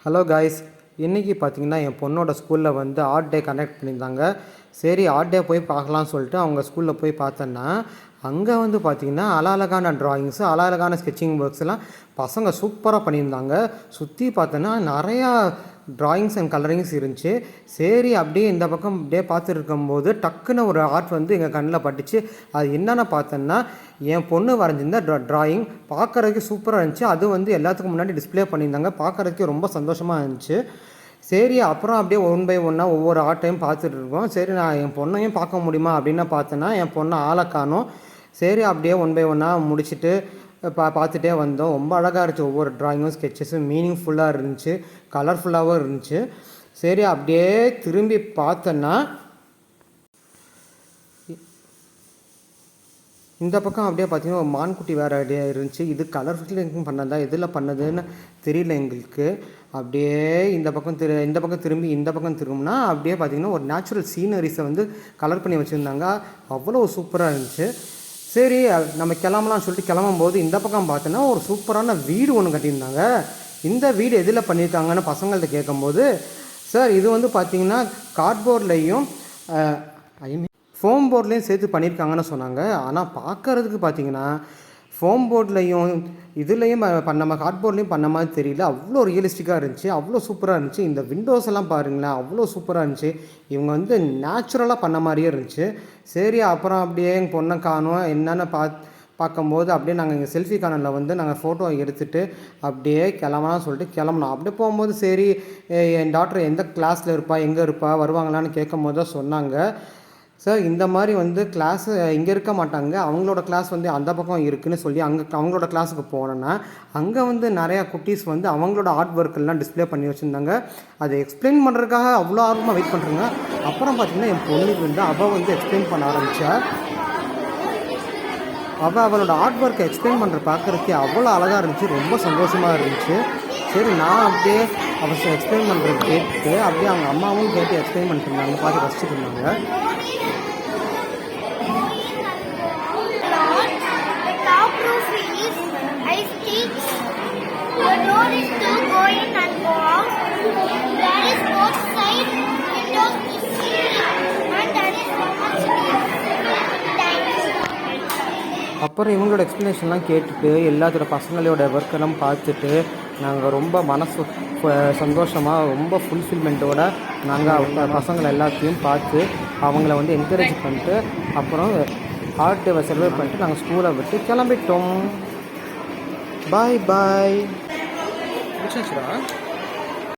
Hello guys, இன்றைக்கி பார்த்தீங்கன்னா என் பொண்ணோட ஸ்கூலில் வந்து ஆர்ட் டே கண்டக்ட் பண்ணியிருந்தாங்க. சரி ஆர்ட் டே போய் பார்க்கலான்னு சொல்லிட்டு அவங்க ஸ்கூலில் போய் பார்த்தேன்னா, அங்கே வந்து பார்த்திங்கன்னா அழகழகான ட்ராயிங்ஸு, அழகழகான ஸ்கெட்சிங் ஒர்க்ஸ்லாம் பசங்க சூப்பராக பண்ணியிருந்தாங்க. சுற்றி பார்த்தோன்னா நிறையா ட்ராயிங்ஸ் அண்ட் கலரிங்ஸ் இருந்துச்சு. சரி அப்படியே இந்த பக்கம் அப்படியே பார்த்துட்டு இருக்கும்போது டக்குன்னு ஒரு ஆர்ட் வந்து எங்கள் கண்ணில் பட்டுச்சு. அது என்னென்னு பார்த்தோன்னா, என் பொண்ணு வரைஞ்சிருந்த ட்ராயிங் பார்க்குறதுக்கு சூப்பராக இருந்துச்சு. அது வந்து எல்லாத்துக்கும் முன்னாடி டிஸ்பிளே பண்ணியிருந்தாங்க. பார்க்குறதுக்கு ரொம்ப சந்தோஷமாக இருந்துச்சு. சரி அப்புறம் அப்படியே ஒன் பை ஒன்னாக ஒவ்வொரு ஆர்ட்டையும் பார்த்துட்டு இருக்கோம். சரி நான் என் பொண்ணையும் பார்க்க முடியுமா அப்படின்னு பார்த்தேன்னா என் பொண்ணை ஆளை காணோம். சரி அப்படியே ஒன் பை ஒன்னாக முடிச்சுட்டு பார்த்துட்டே வந்தோம். ரொம்ப அழகாக இருந்துச்சு. ஒவ்வொரு ட்ராயிங்கும் ஸ்கெட்சஸும் மீனிங்ஃபுல்லாக இருந்துச்சு, கலர்ஃபுல்லாகவும் இருந்துச்சு. சரி அப்படியே திரும்பி பார்த்தோன்னா இந்த பக்கம் அப்படியே பார்த்தீங்கன்னா ஒரு மான்குட்டி வேறு ஐடியா இருந்துச்சு. இது கலர்ஃபுல்லிங் பண்ணதா எதில் பண்ணதுன்னு தெரியல எங்களுக்கு. அப்படியே இந்த பக்கம் திரும்பி இந்த பக்கம் திரும்பினா அப்படியே பார்த்திங்கன்னா ஒரு நேச்சுரல் சீனரிஸை வந்து கலர் பண்ணி வச்சுருந்தாங்க. அவ்வளோ சூப்பராக இருந்துச்சு. சரி நம்ம கிளம்பலாம்னு சொல்லிட்டு கிளம்பும்போது இந்த பக்கம் பார்த்தோன்னா ஒரு சூப்பரான வீடு ஒன்று கட்டியிருந்தாங்க. இந்த வீடு எதில் பண்ணியிருக்காங்கன்னு பசங்கள்கிட்ட கேட்கும்போது, சார் இது வந்து பார்த்திங்கன்னா கார்ட்போர்ட்லேயும் ஃபோம் போர்ட்லேயும் சேர்த்து பண்ணியிருக்காங்கன்னு சொன்னாங்க. ஆனால் பார்க்குறதுக்கு பார்த்திங்கன்னா ஃபோம் போர்ட்லேயும் இதுலேயும் நம்ம கார்ட்போர்ட்லேயும் பண்ண மாதிரி தெரியல. அவ்வளோ ரியலிஸ்டிக்காக இருந்துச்சு, அவ்வளோ சூப்பராக இருந்துச்சு. இந்த விண்டோஸ் எல்லாம் பாருங்களேன், அவ்வளோ சூப்பராக இருந்துச்சு. இவங்க வந்து நேச்சுரலாக பண்ண மாதிரியே இருந்துச்சு. சரி அப்புறம் அப்படியே எங்கள் பொண்ணை காணோம் என்னென்னு பார்க்கும்போது அப்படியே நாங்கள் எங்கள் செல்ஃபி கார்னரில் வந்து நாங்கள் ஃபோட்டோ எடுத்துகிட்டு அப்படியே கிளம்பலாம்னு சொல்லிட்டு கிளம்புனோம். அப்படியே போகும்போது சரி என் டாக்டர் எந்த கிளாஸில் இருப்பா, எங்கே இருப்பா, வருவாங்களான்னு கேட்கும் போது தான் சொன்னாங்க, சார் இந்த மாதிரி வந்து கிளாஸு இங்கே இருக்க மாட்டாங்க, அவங்களோட கிளாஸ் வந்து அந்த பக்கம் இருக்குதுன்னு சொல்லி அவங்களோட கிளாஸுக்கு போனோன்னா அங்கே வந்து நிறையா குட்டீஸ் வந்து அவங்களோட ஆர்ட் ஒர்க்கெல்லாம் டிஸ்பிளே பண்ணி வச்சுருந்தாங்க. அதை எக்ஸ்பிளைன் பண்ணுறதுக்காக அவ்வளோ ஆர்வமாக வெயிட் பண்ணுறாங்க. அப்புறம் பார்த்திங்கன்னா என் பொண்ணுக்கு வந்து அவள் எக்ஸ்பிளைன் பண்ண ஆரம்பித்தா. அவளோட ஆர்ட் ஒர்க்கை எக்ஸ்பிளைன் பண்ணுற பார்க்குறதுக்கே அவ்வளோ அழகாக இருந்துச்சு, ரொம்ப சந்தோஷமாக இருந்துச்சு. சரி நான் அப்படியே அவள் எக்ஸ்பிளைன் பண்ணுறது கேட்டு அப்படியே அவங்க அம்மாவும் கேட்டு எக்ஸ்பிளைன் பண்ணிட்டு இருந்தாங்க, பார்த்து ரசிச்சுட்டு இருந்தாங்க. அப்புறம் இவங்களோட எக்ஸ்ப்ளனேஷன்லாம் கேட்டுட்டு எல்லாத்தோட பசங்களோட ஒர்க்கெல்லாம் பார்த்துட்டு நாங்கள் ரொம்ப மனசு சந்தோஷமாக ரொம்ப ஃபுல்ஃபில்மெண்ட்டோடு நாங்கள் பசங்களை எல்லாத்தையும் பார்த்து அவங்கள வந்து என்கரேஜ் பண்ணிட்டு அப்புறம் ஆர்ட் டேவை செலிப்ரேட் பண்ணிட்டு நாங்கள் ஸ்கூலை விட்டு கிளம்பிட்டோம். பாய் பாய்.